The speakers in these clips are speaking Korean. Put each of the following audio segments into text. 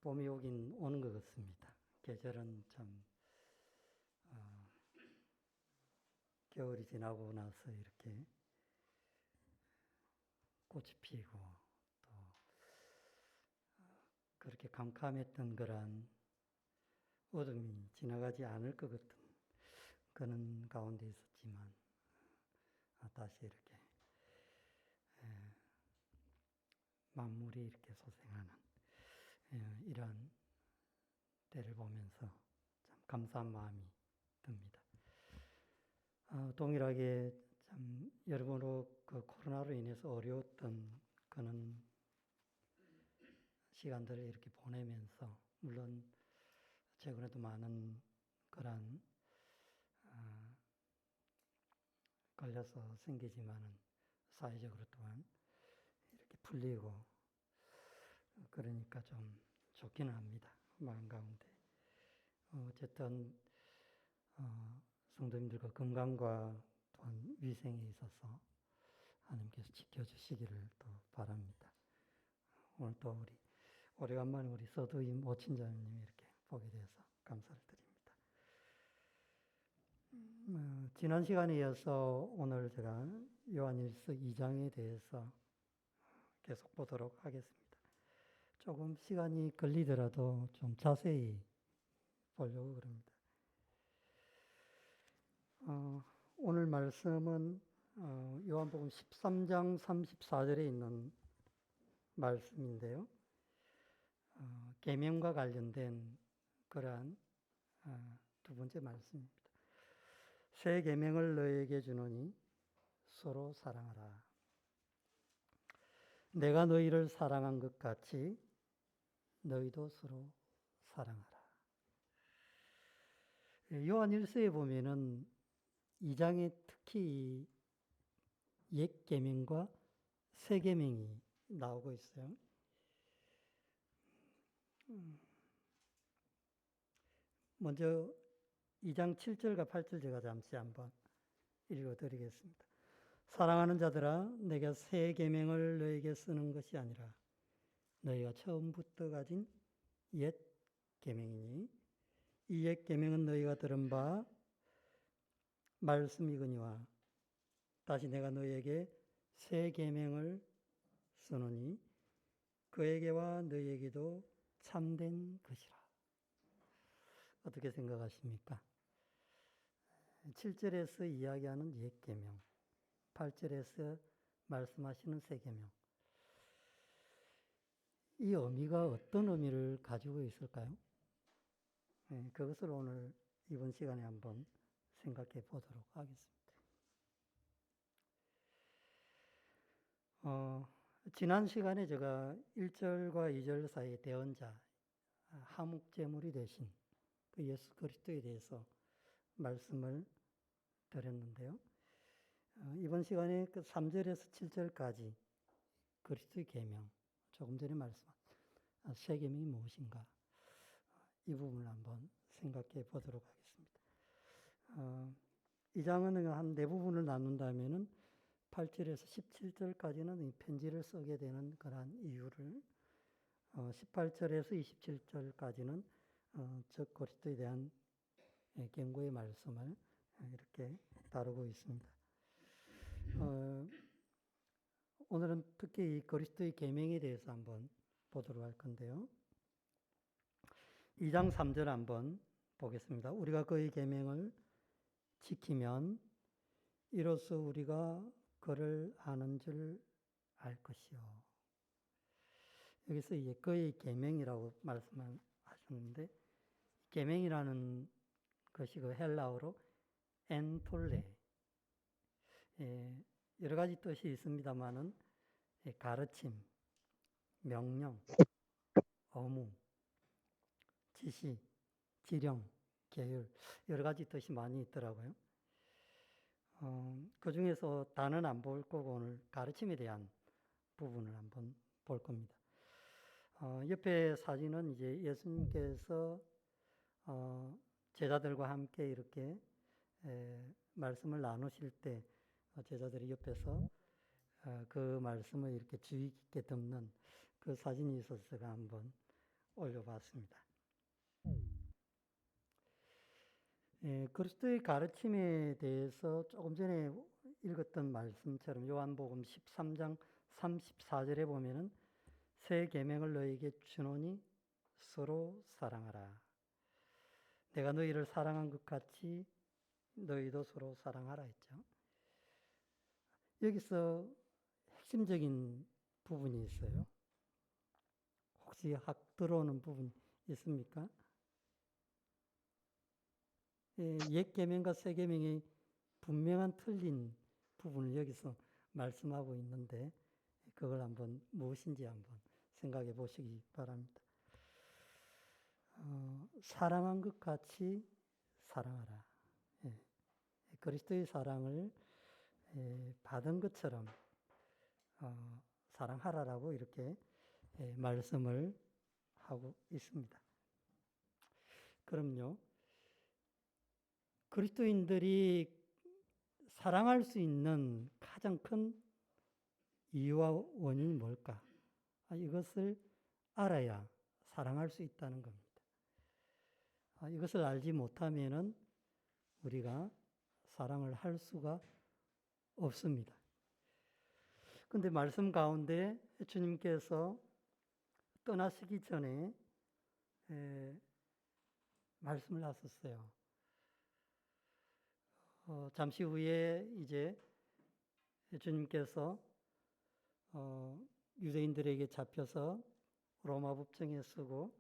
봄이 오긴 오는 것 같습니다. 계절은 참 겨울이 지나고 나서 이렇게 꽃이 피고 또 그렇게 캄캄했던 그런 어둠이 지나가지 않을 것 같은 그런 가운데 있었지만 다시 이렇게 만물이 이렇게 소생하는 이러한 때를 보면서 참 감사한 마음이 듭니다. 동일하게 참 여러모로 그 코로나로 인해서 어려웠던 그런 시간들을 이렇게 보내면서 물론 최근에도 많은 그런 걸려서 생기지만은 사회적으로 또한 이렇게 풀리고 그러니까 좀 좋기는 합니다. 마음 가운데. 어쨌든 성도님들과 건강과 또한 위생에 있어서 하나님께서 지켜주시기를 또 바랍니다. 오늘 또 우리 오래간만에 우리 서두임 오친자님 이렇게 보게 돼서 감사를 드립니다. 지난 시간에 이어서 오늘 제가 요한일서 2장에 대해서 계속 보도록 하겠습니다. 조금 시간이 걸리더라도 좀 자세히 보려고 그럽니다. 오늘 말씀은 요한복음 13장 34절에 있는 말씀인데요. 계명과 관련된 그러한 두 번째 말씀입니다. 새 계명을 너희에게 주노니 서로 사랑하라. 내가 너희를 사랑한 것 같이 너희도 서로 사랑하라. 요한일서에 보면은 2장에 특히 옛 계명과 새 계명이 나오고 있어요. 먼저 2장 7절과 8절 제가 잠시 한번 읽어드리겠습니다. 사랑하는 자들아, 내가 새 계명을 너에게 쓰는 것이 아니라 너희가 처음부터 가진 옛 계명이니 이 옛 계명은 너희가 들은 바 말씀이거니와 다시 내가 너희에게 새 계명을 쓰노니 그에게와 너희에게도 참된 것이라. 어떻게 생각하십니까? 7절에서 이야기하는 옛 계명, 8절에서 말씀하시는 새 계명. 이 의미가 어떤 의미를 가지고 있을까요? 그것을 오늘 이번 시간에 한번 생각해 보도록 하겠습니다. 지난 시간에 제가 1절과 2절 사이의 대언자, 하목제물이 되신 그 예수 그리스도에 대해서 말씀을 드렸는데요. 이번 시간에 그 3절에서 7절까지 그리스도의 계명, 조금 전에 말씀한 새 계명이 무엇인가, 이 부분을 한번 생각해 보도록 하겠습니다. 이 장은 한 네 부분을 나눈다면은 8절에서 17절까지는 이 편지를 쓰게 되는 그러한 이유를, 18절에서 27절까지는 즉 그리스도에 대한 경고의 말씀을 이렇게 다루고 있습니다. 오늘은 특히 이 그리스도의 계명에 대해서 한번 보도록 할 건데요. 2장 3절 한번 보겠습니다. 우리가 그의 계명을 지키면 이로써 우리가 그를 아는 줄 알 것이요. 여기서 이제 그의 계명이라고 말씀하셨는데, 계명이라는 것이 그 헬라어로 엔톨레, 여러 가지 뜻이 있습니다만은 가르침, 명령, 의무, 지시, 지령, 계율, 여러 가지 뜻이 많이 있더라고요. 그 중에서 다는 안 볼 거고 오늘 가르침에 대한 부분을 한번 볼 겁니다. 옆에 사진은 이제 예수님께서 제자들과 함께 이렇게 말씀을 나누실 때 제자들이 옆에서 그 말씀을 이렇게 주의 깊게 듣는 그 사진이 있어서 제가 한번 올려봤습니다. 그리스도의 가르침에 대해서 조금 전에 읽었던 말씀처럼 요한복음 13장 34절에 보면은 새 계명을 너희에게 주노니 서로 사랑하라. 내가 너희를 사랑한 것 같이 너희도 서로 사랑하라 했죠. 여기서 핵심적인 부분이 있어요. 혹시 확 들어오는 부분 있습니까? 옛 계명과 새 계명이 분명한 틀린 부분을 여기서 말씀하고 있는데 그걸 한번 무엇인지 한번 생각해 보시기 바랍니다. 사랑한 것 같이 사랑하라. 그리스도의 사랑을 받은 것처럼 사랑하라라고 이렇게 말씀을 하고 있습니다. 그럼요, 그리스도인들이 사랑할 수 있는 가장 큰 이유와 원인이 뭘까? 이것을 알아야 사랑할 수 있다는 겁니다. 이것을 알지 못하면은 우리가 사랑을 할 수가 없습니다. 그런데 말씀 가운데 주님께서 떠나시기 전에 말씀을 하셨어요. 잠시 후에 이제 주님께서 유대인들에게 잡혀서 로마 법정에 서고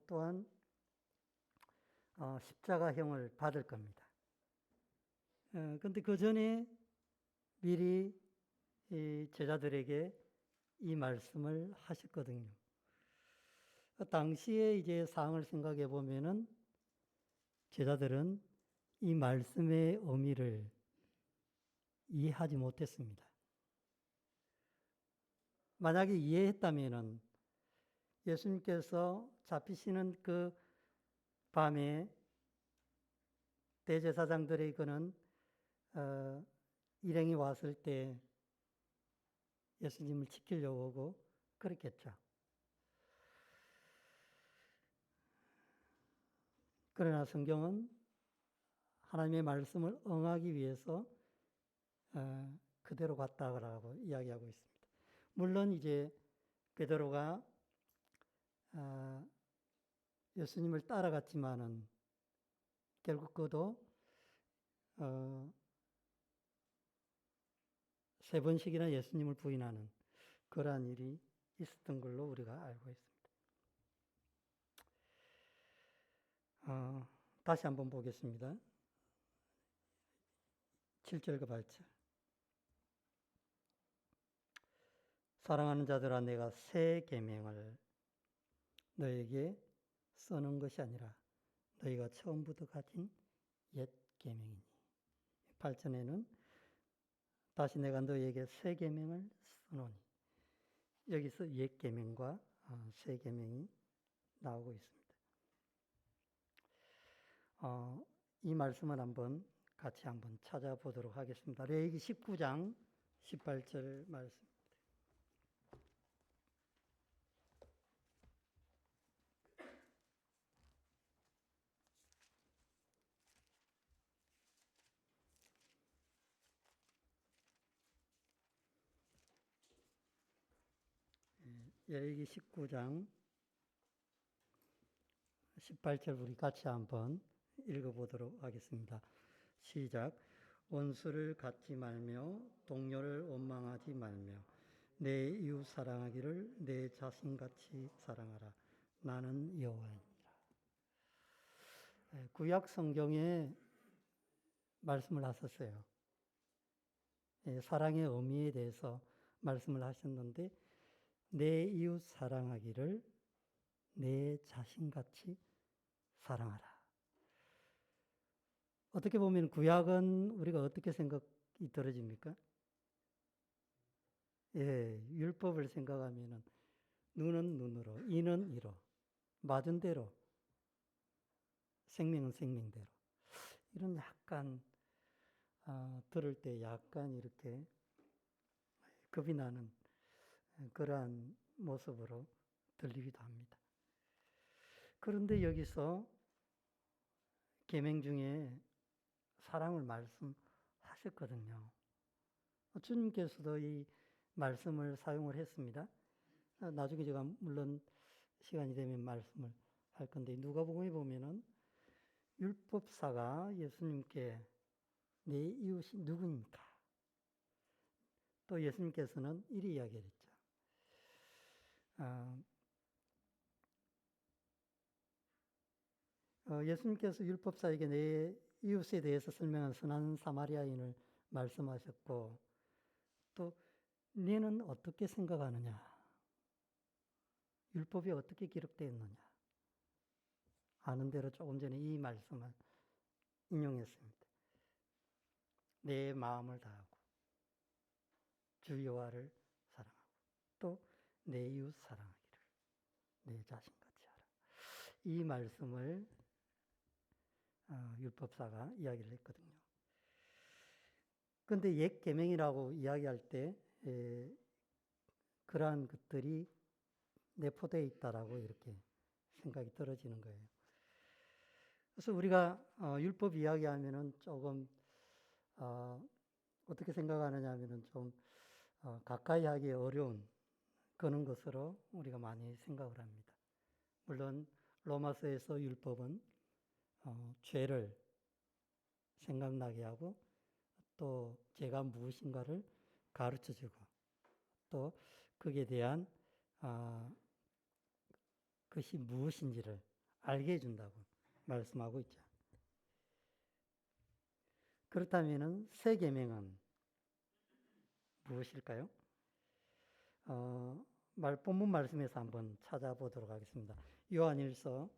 또한 십자가형을 받을 겁니다. 그런데 그 전에 미리 제자들에게 이 말씀을 하셨거든요. 당시에 이제 상황을 생각해 보면은 제자들은 이 말씀의 의미를 이해하지 못했습니다. 만약에 이해했다면은 예수님께서 잡히시는 그 밤에 대제사장들의 그는 일행이 왔을 때 예수님을 지키려고 오고 그랬겠죠. 그러나 성경은 하나님의 말씀을 응하기 위해서 그대로 갔다라고 이야기하고 있습니다. 물론 이제 베드로가 예수님을 따라갔지만은 결국 그도 3번씩이나 예수님을 부인하는 그러한 일이 있었던 걸로 우리가 알고 있습니다. 다시 한번 보겠습니다. 7절과 8절. 사랑하는 자들아, 내가 새 계명을 너에게 써놓은 것이 아니라 너희가 처음부터 가진 옛 계명이니. 8절에는 다시 내가 너희에게 새 계명을 써놓으니. 여기서 옛 계명과 새 계명이 나오고 있습니다. 이 말씀을 같이 한번 찾아보도록 하겠습니다. 레위기 19장 18절 말씀. 레위기 19장 18절 우리 같이 한번 읽어보도록 하겠습니다. 시작. 원수를 갖지 말며 동료를 원망하지 말며 내 이웃 사랑하기를 내 자신같이 사랑하라. 나는 여호와니라. 구약 성경에 말씀을 하셨어요. 사랑의 의미에 대해서 말씀을 하셨는데 내 이웃 사랑하기를 내 자신같이 사랑하라. 어떻게 보면 구약은 우리가 어떻게 생각이 들어집니까? 율법을 생각하면은 눈은 눈으로, 이는 이로, 맞은 대로, 생명은 생명대로. 이런 약간 들을 때 약간 이렇게 겁이 나는 그러한 모습으로 들리기도 합니다. 그런데 여기서 계명 중에 사랑을 말씀하셨거든요. 주님께서도 이 말씀을 사용을 했습니다. 나중에 제가 물론 시간이 되면 말씀을 할 건데, 누가복음에 보면은 율법사가 예수님께 내 이웃이 누구입니까? 또 예수님께서는 이리 이야기했죠. 예수님께서 율법사에게 내 이웃에 대해서 설명한 선한 사마리아인을 말씀하셨고, 또 너는 어떻게 생각하느냐? 율법이 어떻게 기록되어 있느냐? 아는 대로 조금 전에 이 말씀을 인용했습니다. 내 마음을 다하고 주 여호와를 사랑하고 또 내 이웃 사랑하기를 내 자신같이 하라. 이 말씀을 율법사가 이야기를 했거든요. 그런데 옛 계명이라고 이야기할 때 그러한 것들이 내포되어 있다라고 이렇게 생각이 떨어지는 거예요. 그래서 우리가 율법 이야기하면은 조금 어떻게 생각하느냐 하면은 좀 가까이 하기 어려운 그런 것으로 우리가 많이 생각을 합니다. 물론 로마서에서 율법은 죄를 생각나게 하고 또 죄가 무엇인가를 가르쳐주고 또 거기에 대한 그것이 무엇인지를 알게 해준다고 말씀하고 있죠. 그렇다면 새 계명은 무엇일까요? 본문 말씀에서 한번 찾아보도록 하겠습니다. 요한일서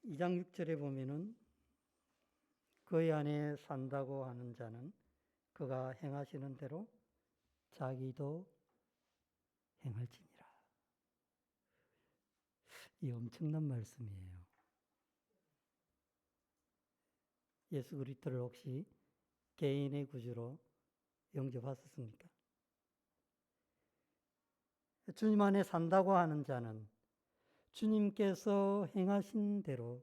2장 6절에 보면은 그의 안에 산다고 하는 자는 그가 행하시는 대로 자기도 행할지니라. 이 엄청난 말씀이에요. 예수 그리스도를 혹시 개인의 구주로 영접하셨습니까? 주님 안에 산다고 하는 자는 주님께서 행하신 대로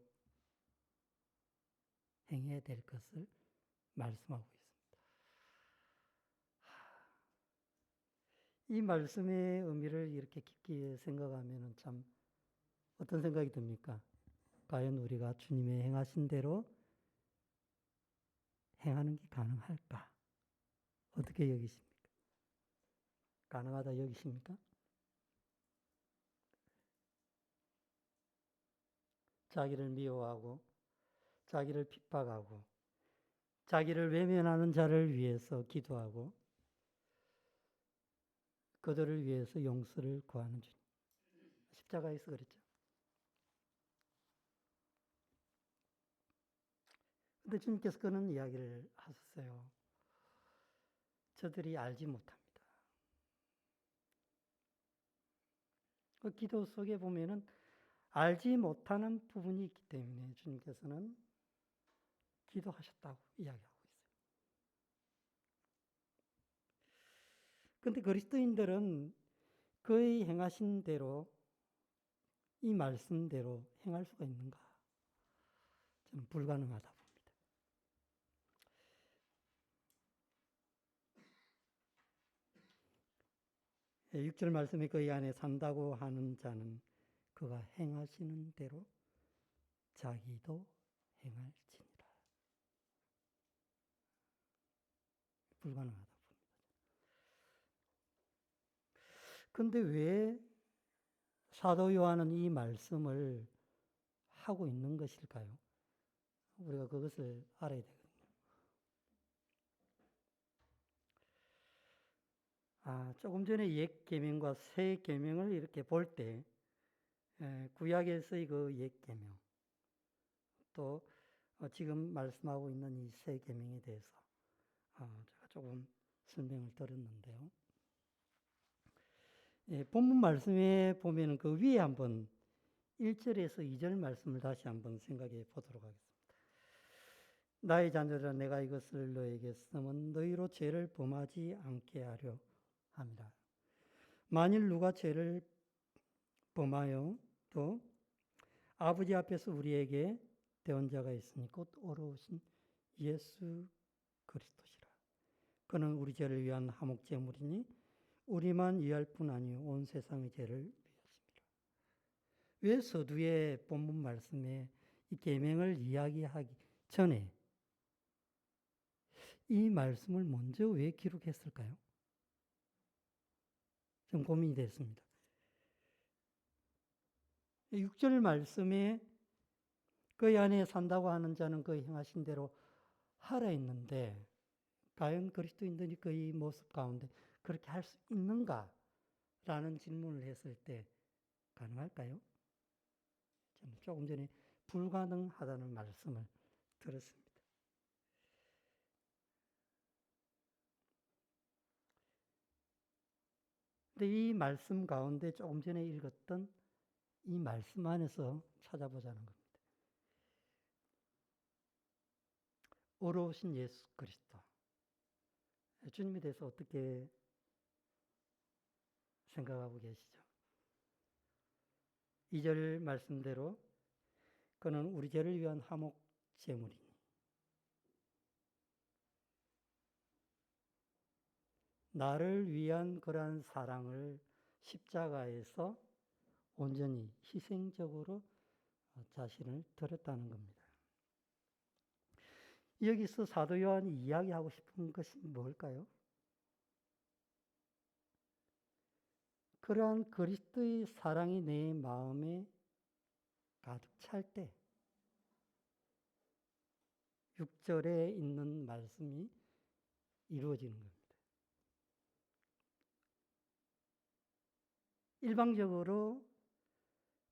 행해야 될 것을 말씀하고 있습니다. 이 말씀의 의미를 이렇게 깊게 생각하면 참 어떤 생각이 듭니까? 과연 우리가 주님의 행하신 대로 행하는 게 가능할까? 어떻게 여기십니까? 가능하다 여기십니까? 자기를 미워하고 자기를 핍박하고 자기를 외면하는 자를 위해서 기도하고 그들을 위해서 용서를 구하는 주님. 십자가에서 그랬죠. 근데 주님께서 그런 이야기를 하셨어요. 저들이 알지 못합니다. 그 기도 속에 보면은 알지 못하는 부분이 있기 때문에 주님께서는 기도하셨다고 이야기하고 있어요. 그런데 그리스도인들은 그의 행하신 대로 이 말씀대로 행할 수가 있는가? 저는 불가능하다 봅니다. 6절 말씀에 그의 안에 산다고 하는 자는 그가 행하시는 대로 자기도 행할지니라. 불가능하다 봅니다. 그런데 왜 사도 요한은 이 말씀을 하고 있는 것일까요? 우리가 그것을 알아야 되거든요. 조금 전에 옛 계명과 새 계명을 이렇게 볼 때 구약에서의 그 옛 계명 또 지금 말씀하고 있는 이 새 계명에 대해서 제가 조금 설명을 드렸는데요. 본문 말씀에 보면 그 위에 한번 1절에서 2절 말씀을 다시 한번 생각해 보도록 하겠습니다. 나의 자녀들아 내가 이것을 너에게 쓰면 너희로 죄를 범하지 않게 하려 함이라. 만일 누가 죄를 범하여 또 아버지 앞에서 우리에게 대언자가 있으니 곧 어려우신 예수 그리스도시라. 그는 우리 죄를 위한 화목제물이니 우리만 위할 뿐 아니요 온 세상의 죄를 위하십니다. 왜 서두의 본문 말씀에 이 계명을 이야기하기 전에 이 말씀을 먼저 왜 기록했을까요? 좀 고민이 됐습니다. 6절 말씀에 그의 안에 산다고 하는 자는 그 행하신 대로 하라 했는데 과연 그리스도인들이 그의 모습 가운데 그렇게 할 수 있는가? 라는 질문을 했을 때 가능할까요? 저는 조금 전에 불가능하다는 말씀을 들었습니다. 근데 이 말씀 가운데 조금 전에 읽었던 이 말씀 안에서 찾아보자는 겁니다. 어려우신 예수 그리스도. 주님에 대해서 어떻게 생각하고 계시죠? 2절 말씀대로 그는 우리 죄를 위한 화목 제물이니 나를 위한 그러한 사랑을 십자가에서 온전히 희생적으로 자신을 드렸다는 겁니다. 여기서 사도 요한이 이야기하고 싶은 것이 뭘까요? 그러한 그리스도의 사랑이 내 마음에 가득 찰 때 6절에 있는 말씀이 이루어지는 겁니다. 일방적으로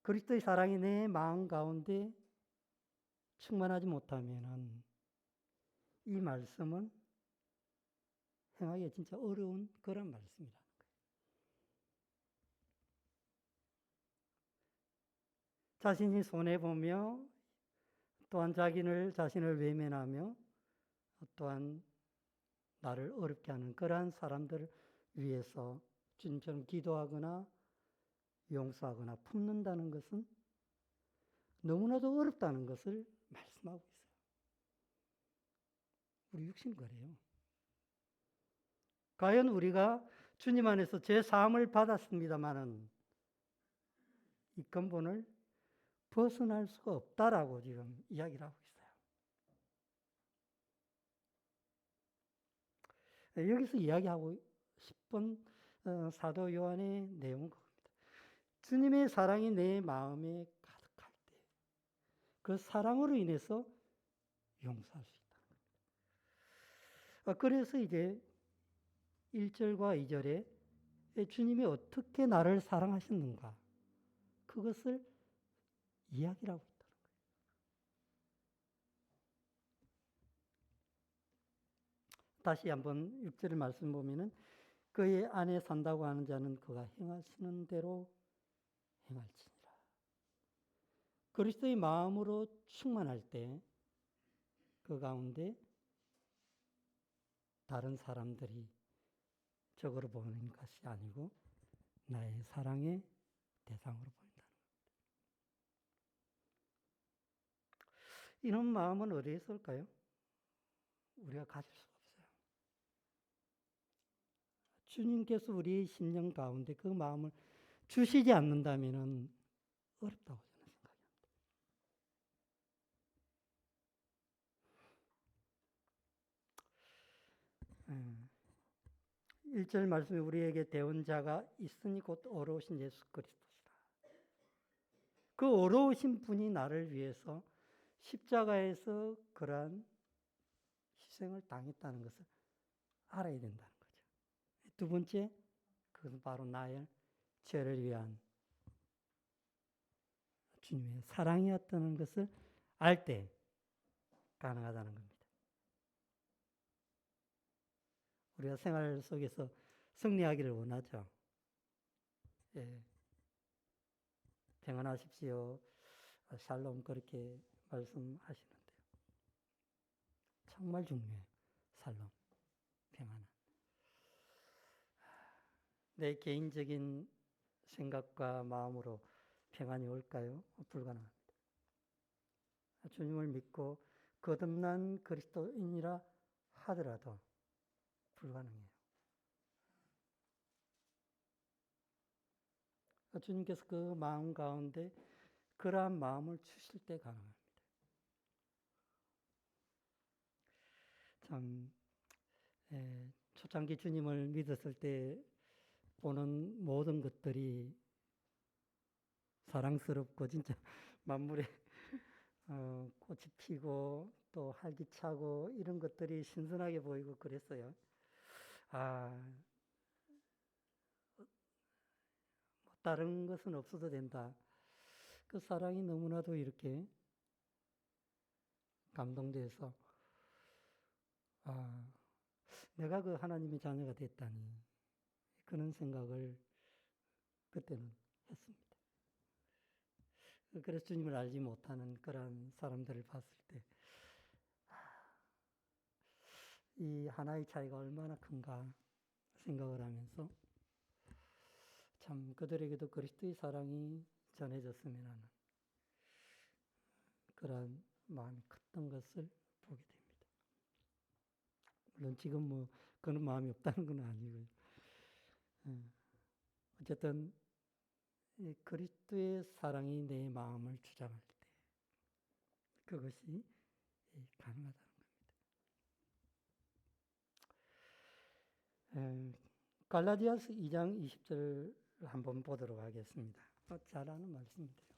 그리스도의 사랑이 내 마음 가운데 충만하지 못하면 이 말씀은 행하기 진짜 어려운 그런 말씀이라는 거예요. 자신이 손해보며 또한 자신을 외면하며 또한 나를 어렵게 하는 그러한 사람들을 위해서 주님처럼 기도하거나 용서하거나 품는다는 것은 너무나도 어렵다는 것을 말씀하고 있어요. 우리 육신 그래요. 과연 우리가 주님 안에서 제 사함을 받았습니다마는 이 근본을 벗어날 수가 없다라고 지금 이야기를 하고 있어요. 여기서 이야기하고 싶은 사도 요한의 내용은 그겁니다. 주님의 사랑이 내 마음에 가득할 때 그 사랑으로 인해서 용서할 수 있다는 겁니다. 그래서 이제 1절과 2절에 주님이 어떻게 나를 사랑하셨는가 그것을 이야기를 하고 있다는 거예요. 다시 한번 6절 말씀 보면은 그의 안에 산다고 하는 자는 그가 행하시는 대로 행할지니라. 그리스도의 마음으로 충만할 때 그 가운데 다른 사람들이 적으로 보는 것이 아니고 나의 사랑의 대상으로 보인다는 겁니다. 이런 마음은 어디에 있을까요? 우리가 가질 수가 없어요. 주님께서 우리의 심령 가운데 그 마음을 주시지 않는다면 어렵다고 저는 생각합니다. 1절 말씀에 우리에게 대언자가 있으니 곧 어려우신 예수 그리스도시라. 그 어려우신 분이 나를 위해서 십자가에서 그러한 희생을 당했다는 것을 알아야 된다는 거죠. 두 번째, 그것은 바로 나의 죄를 위한 주님의 사랑이었다는 것을 알 때 가능하다는 겁니다. 우리가 생활 속에서 승리하기를 원하죠. 예. 평안하십시오. 샬롬 그렇게 말씀하시는데요. 정말 중요해요. 살롬, 평안은. 내 개인적인 생각과 마음으로 평안이 올까요? 불가능합니다. 주님을 믿고 거듭난 그리스도인이라 하더라도 불가능해요. 주님께서 그 마음 가운데 그러한 마음을 주실 때 가능합니다. 참 초창기 주님을 믿었을 때 보는 모든 것들이 사랑스럽고 진짜 만물에 꽃이 피고 또 활기차고 이런 것들이 신선하게 보이고 그랬어요. 다른 것은 없어도 된다. 그 사랑이 너무나도 이렇게 감동돼서 내가 그 하나님의 자녀가 됐다니 그런 생각을 그때는 했습니다. 그래서 주님을 알지 못하는 그런 사람들을 봤을 때 이 하나의 차이가 얼마나 큰가 생각을 하면서 참 그들에게도 그리스도의 사랑이 전해졌으면 하는 그런 마음이 컸던 것을 보게 됩니다. 물론 지금 뭐 그런 마음이 없다는 건 아니고요. 어쨌든 그리스도의 사랑이 내 마음을 주장할 때 그것이 가능하다는 겁니다. 갈라디아서 2장 20절 한번 보도록 하겠습니다. 잘 아는 말씀인데요.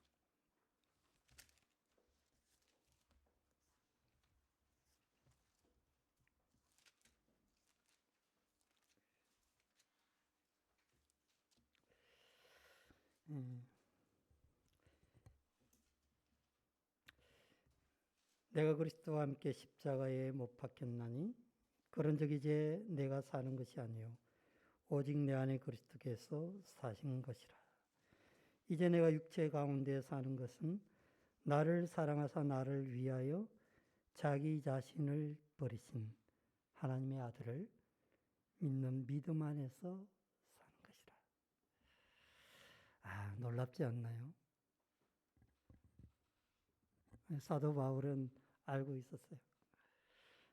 내가 그리스도와 함께 십자가에 못 박혔나니 그런즉 이제 내가 사는 것이 아니요 오직 내 안에 그리스도께서 사신 것이라. 이제 내가 육체 가운데 사는 것은 나를 사랑하사 나를 위하여 자기 자신을 버리신 하나님의 아들을 믿는 믿음 안에서 사는 것이라. 놀랍지 않나요? 사도 바울은 알고 있었어요.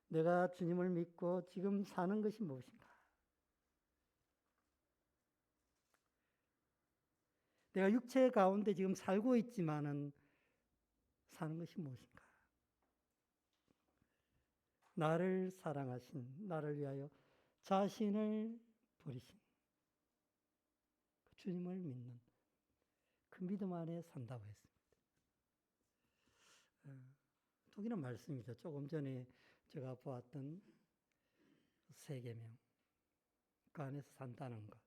내가 주님을 믿고 지금 사는 것이 무엇인가? 내가 육체 가운데 지금 살고 있지만은 사는 것이 무엇인가? 나를 사랑하신, 나를 위하여 자신을 버리신 그 주님을 믿는 그 믿음 안에 산다고 했습니다. 독일은 말씀이죠. 조금 전에 제가 보았던 세계명 그 안에서 산다는 것.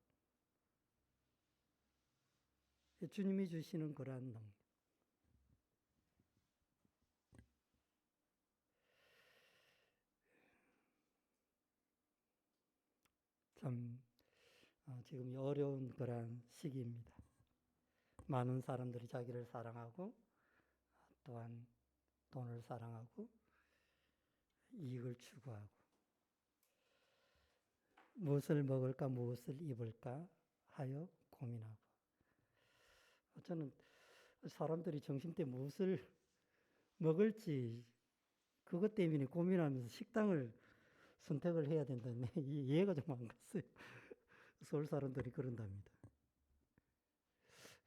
주님이 주시는 그러한 능력. 참 지금 어려운 그러한 시기입니다. 많은 사람들이 자기를 사랑하고 또한 돈을 사랑하고 이익을 추구하고 무엇을 먹을까 무엇을 입을까 하여 고민하고 저는 사람들이 점심 때 무엇을 먹을지 그것 때문에 고민하면서 식당을 선택을 해야 된다는 이해가 좀 안 갔어요. 서울 사람들이 그런답니다.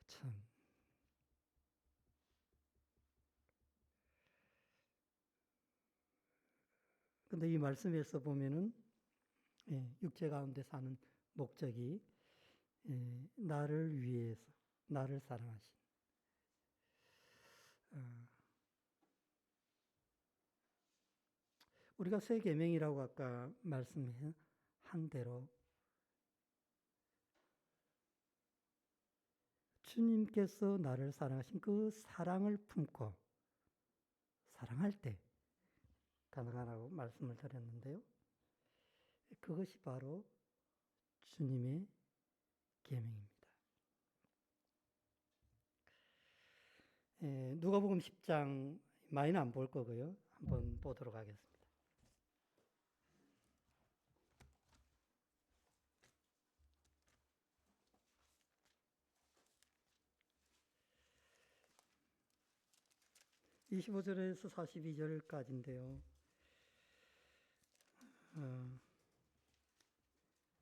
참. 근데 이 말씀에서 보면은 육체 가운데 사는 목적이 나를 위해서 나를 사랑하신 우리가 새 계명이라고 아까 말씀한 대로 주님께서 나를 사랑하신 그 사랑을 품고 사랑할 때 가능하다고 말씀을 드렸는데요. 그것이 바로 주님의 계명입니다. 누가복음 10장 많이는 안 볼 거고요. 한번 보도록 하겠습니다. 25절에서 42절까지인데요.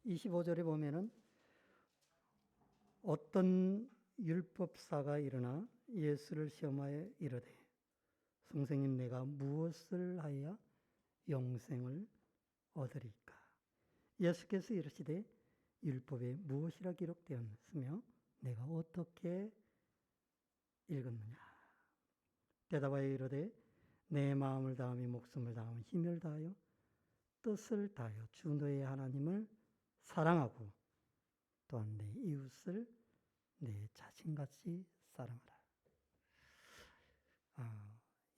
25절에 보면은 어떤 율법사가 일어나 예수를 시험하여 이르되 선생님 내가 무엇을 하여야 영생을 얻으리까? 예수께서 이르시되 율법에 무엇이라 기록되었으며 내가 어떻게 읽었느냐? 대답하여 이르되 내 마음을 다하며 목숨을 다하며 힘을 다하여 뜻을 다하여 주 너의 하나님을 사랑하고 또한 내 이웃을 내 자신같이 사랑하라.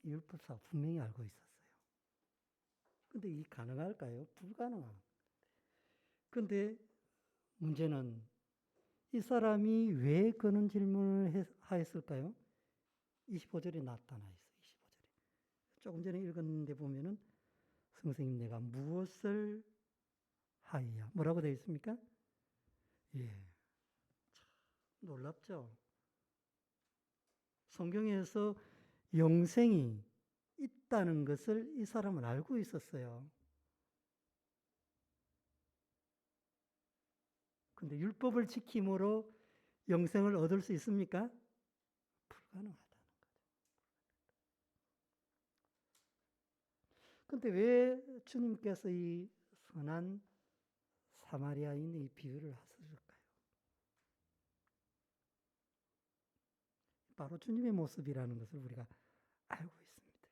율법사가 분명히 알고 있었어요. 근데 이게 가능할까요? 불가능합니다. 근데 문제는 이 사람이 왜 그런 질문을 하였을까요? 25절에 나타나 있어요. 25절에. 조금 전에 읽었는데 보면은 선생님 내가 무엇을 하여야 뭐라고 되어 있습니까? 예, 참 놀랍죠. 성경에서 영생이 있다는 것을 이 사람은 알고 있었어요. 근데 율법을 지킴으로 영생을 얻을 수 있습니까? 불가능하다는 거죠. 근데 왜 주님께서 이 선한 사마리아인의 이 비유를 하셨을까요? 바로 주님의 모습이라는 것을 우리가 알고 있습니다.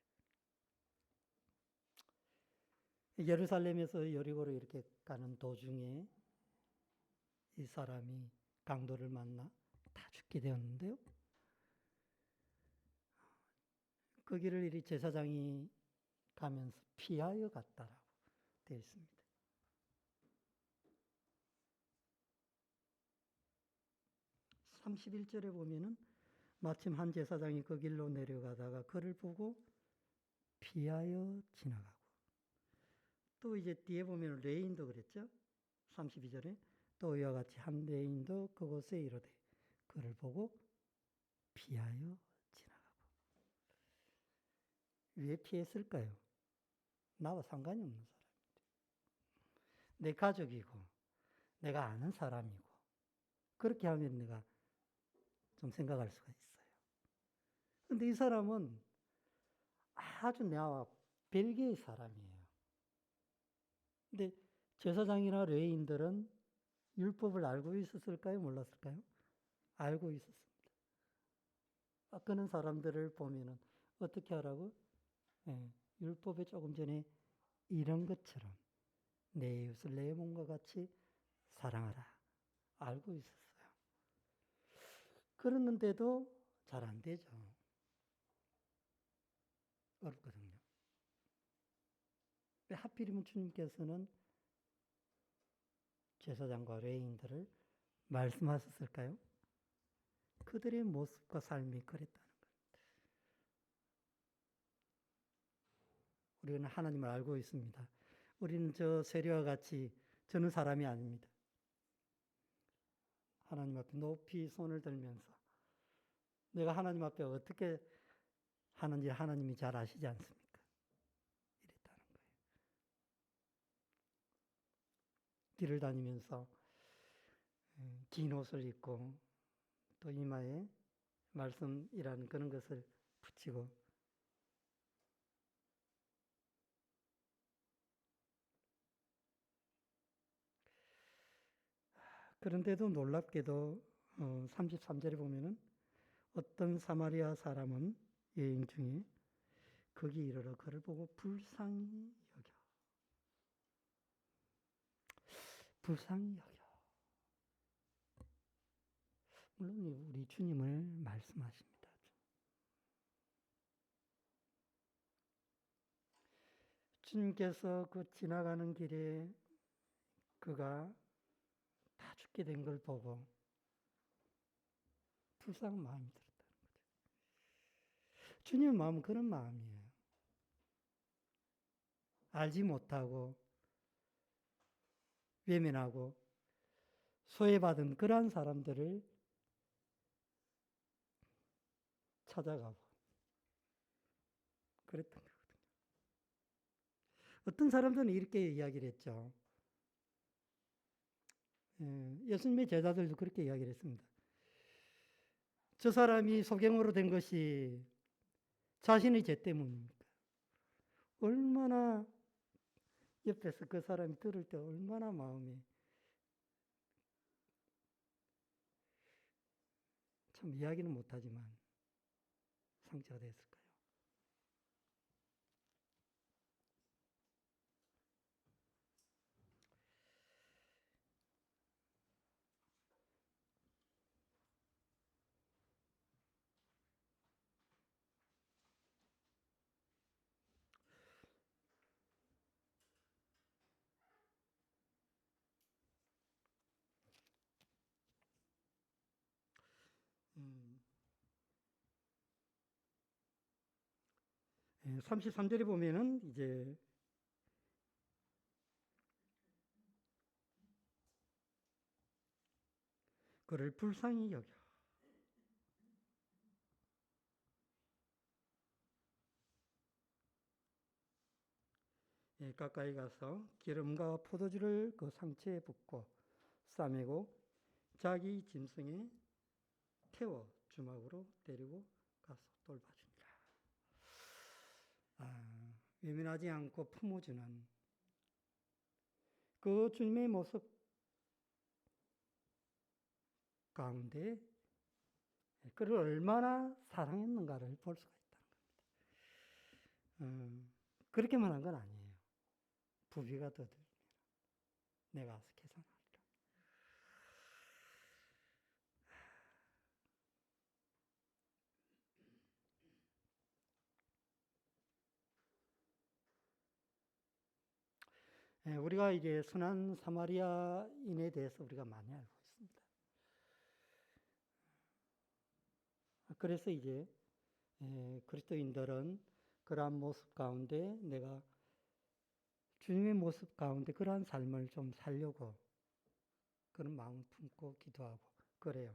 예루살렘에서 여리고로 이렇게 가는 도중에 이 사람이 강도를 만나 다 죽게 되었는데요. 그 길을 이리 제사장이 가면서 피하여 갔다라고 되어 있습니다. (31절에) 보면은 마침 한 제사장이 그 길로 내려가다가 그를 보고 피하여 지나가고, 또 이제 뒤에 보면 레인도 그랬죠. 32절에 또 이와 같이 한 레인도 그곳에 이르되 그를 보고 피하여 지나가고. 왜 피했을까요? 나와 상관이 없는 사람인데, 내 가족이고 내가 아는 사람이고, 그렇게 하면 내가 좀 생각할 수가 있어요. 근데 이 사람은 아주 나와 별개의 사람이에요. 근데 제사장이나 레위인들은 율법을 알고 있었을까요? 몰랐을까요? 알고 있었습니다. 그런 사람들을 보면은 어떻게 하라고? 율법에 조금 전에 이런 것처럼 내 이웃을 내 몸과 같이 사랑하라. 알고 있었어요. 그랬는데도 잘 안 되죠. 어렵거든요. 왜 하필이면 주님께서는 제사장과 레위인들을 말씀하셨을까요? 그들의 모습과 삶이 그랬다는 겁니다. 우리는 하나님을 알고 있습니다. 우리는 저 세리와 같이 저는 사람이 아닙니다. 하나님 앞에 높이 손을 들면서 내가 하나님 앞에 어떻게 하는지 하나님이 잘 아시지 않습니까? 이랬다는 거예요. 길을 다니면서 긴 옷을 입고 또 이마에 말씀이라는 그런 것을 붙이고, 그런데도 놀랍게도 33절에 보면은 어떤 사마리아 사람은 여행 중에 거기 이르러 그를 보고 불쌍히 여겨. 불쌍히 여겨. 물론 우리 주님을 말씀하십니다. 주님께서 그 지나가는 길에 그가 다 죽게 된 걸 보고 불쌍한 마음이 들었다는 거죠. 주님의 마음은 그런 마음이에요. 알지 못하고 외면하고 소외받은 그러한 사람들을 찾아가고 그랬던 거거든요. 어떤 사람들은 이렇게 이야기를 했죠. 예수님의 제자들도 그렇게 이야기를 했습니다. 저 사람이 소경으로 된 것이 자신의 죄 때문입니까? 얼마나 옆에서 그 사람이 들을 때 얼마나 마음이 참 이야기는 못하지만 상처가 됐을까요? 음, 33절에 보면은 이제 그를 불쌍히 여겨. 가까이 가서 기름과 포도주를 그 상처에 붓고 싸매고 자기 짐승에 태워 주막으로 데리고 가서 돌봐주니라. 외면하지 않고 품어주는 그 주님의 모습 가운데 그를 얼마나 사랑했는가를 볼 수가 있다는 겁니다. 그렇게만 한 건 아니에요. 부비가 더 들면 내가 와서 계산하리라. 우리가 이제 순한 사마리아인에 대해서 우리가 많이 알고 있습니다. 그래서 이제 그리스도인들은 그러한 모습 가운데 내가 주님의 모습 가운데 그러한 삶을 좀 살려고 그런 마음을 품고 기도하고 그래요.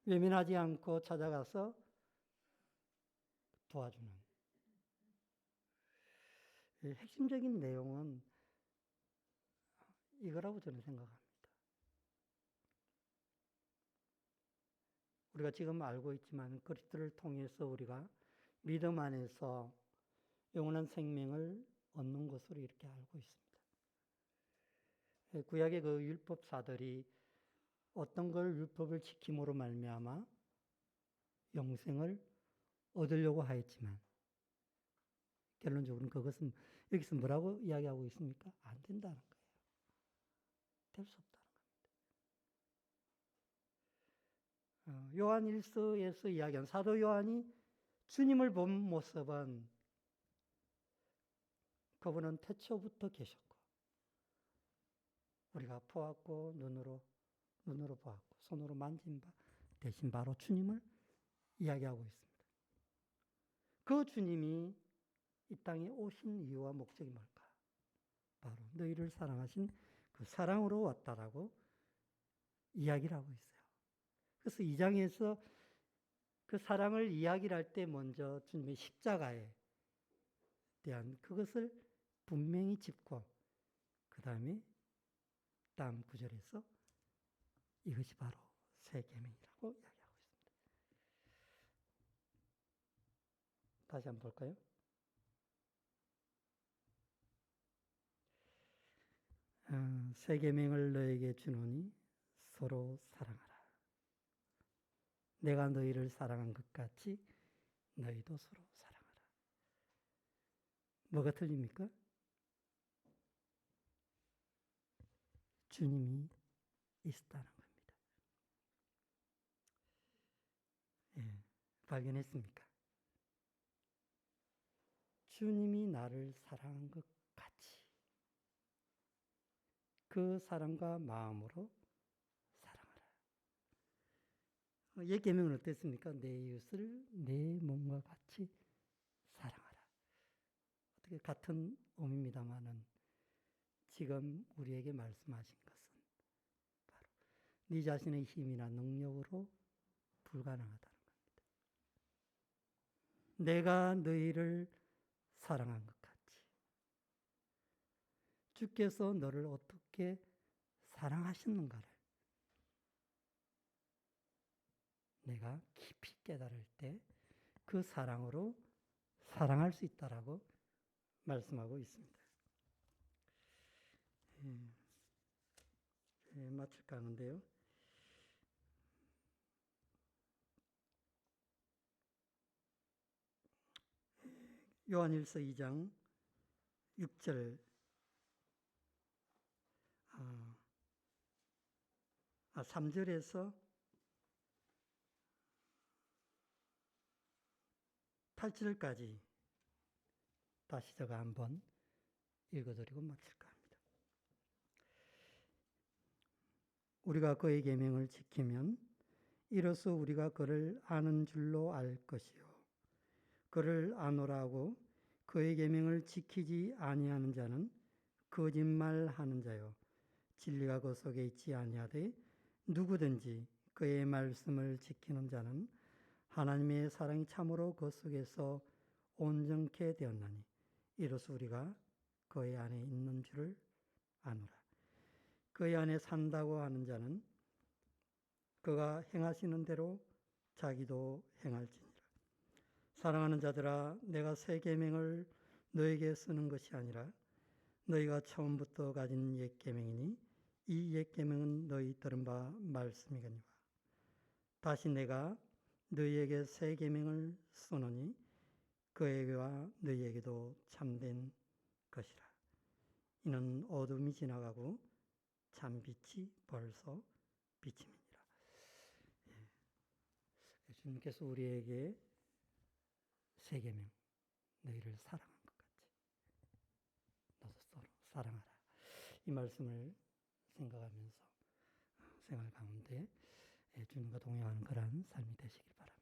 외면하지 않고 찾아가서 도와주는 핵심적인 내용은 이거라고 저는 생각합니다. 우리가 지금 알고 있지만 그리스도를 통해서 우리가 믿음 안에서 영원한 생명을 얻는 것으로 이렇게 알고 있습니다. 구약의 그 율법사들이 어떤 걸 율법을 지킴으로 말미암아 영생을 얻으려고 하였지만 결론적으로는 그것은 여기서 뭐라고 이야기하고 있습니까? 안 된다는 거예요. 될 수 없다는 겁니다. 요한 1서에서 이야기한 사도 요한이 주님을 본 모습은 그분은 태초부터 계셨고 우리가 보았고 눈으로 보았고 손으로 만진 바 대신 바로 주님을 이야기하고 있습니다. 그 주님이 이 땅에 오신 이유와 목적이 뭘까? 바로 너희를 사랑하신 그 사랑으로 왔다라고 이야기를 하고 있어요. 그래서 2장에서 그 사랑을 이야기를 할 때 먼저 주님의 십자가에 대한 그것을 분명히 짚고 그 다음에 다음 구절에서 이것이 바로 새 계명이라고 이야기하고 있습니다. 다시 한번 볼까요? 새 계명을 너에게 주노니 서로 사랑하라. 내가 너희를 사랑한 것 같이 너희도 서로 사랑하라. 뭐가 틀립니까? 주님이 있다는 겁니다. 발견했습니까? 주님이 나를 사랑한 것 같이 그 사랑과 마음으로 사랑하라. 옛 계명은 어땠습니까? 내 이웃을 내 몸과 같이 사랑하라. 어떻게 같은 의미입니다만은 지금 우리에게 말씀하신 것은 바로 네 자신의 힘이나 능력으로 불가능하다는 겁니다. 내가 너희를 사랑한 것 같이. 주께서 너를 어떻게 사랑하시는가를 내가 깊이 깨달을 때 그 사랑으로 사랑할 수 있다라고 말씀하고 있습니다. 마칠까 하는데요. 요한일서 2장 6절 3절에서 8절까지 다시 제가 한번 읽어드리고 마칠까 합니다. 우리가 그의 계명을 지키면 이로써 우리가 그를 아는 줄로 알 것이요 그를 아노라고 그의 계명을 지키지 아니하는 자는 거짓말하는 자요 진리가 그 속에 있지 아니하되 누구든지 그의 말씀을 지키는 자는 하나님의 사랑이 참으로 그 속에서 온전케 되었나니 이로써 우리가 그의 안에 있는 줄을 아노라. 그의 안에 산다고 하는 자는 그가 행하시는 대로 자기도 행할지니라. 사랑하는 자들아 내가 새 계명을 너에게 쓰는 것이 아니라 너희가 처음부터 가진 옛 계명이니 이 옛 계명은 너희 들은 바 말씀이거니와. 다시 내가 너희에게 새 계명을 쓰노니 그에게와 너희에게도 참된 것이라. 이는 어둠이 지나가고 참빛이 벌써 비침이니라. 주님께서 우리에게 새 계명, 너희를 사랑한 것 같이 너도 서로 사랑하라. 이 말씀을 생각하면서 생활 가운데 주님과 동행하는 그러한 삶이 되시길 바랍니다.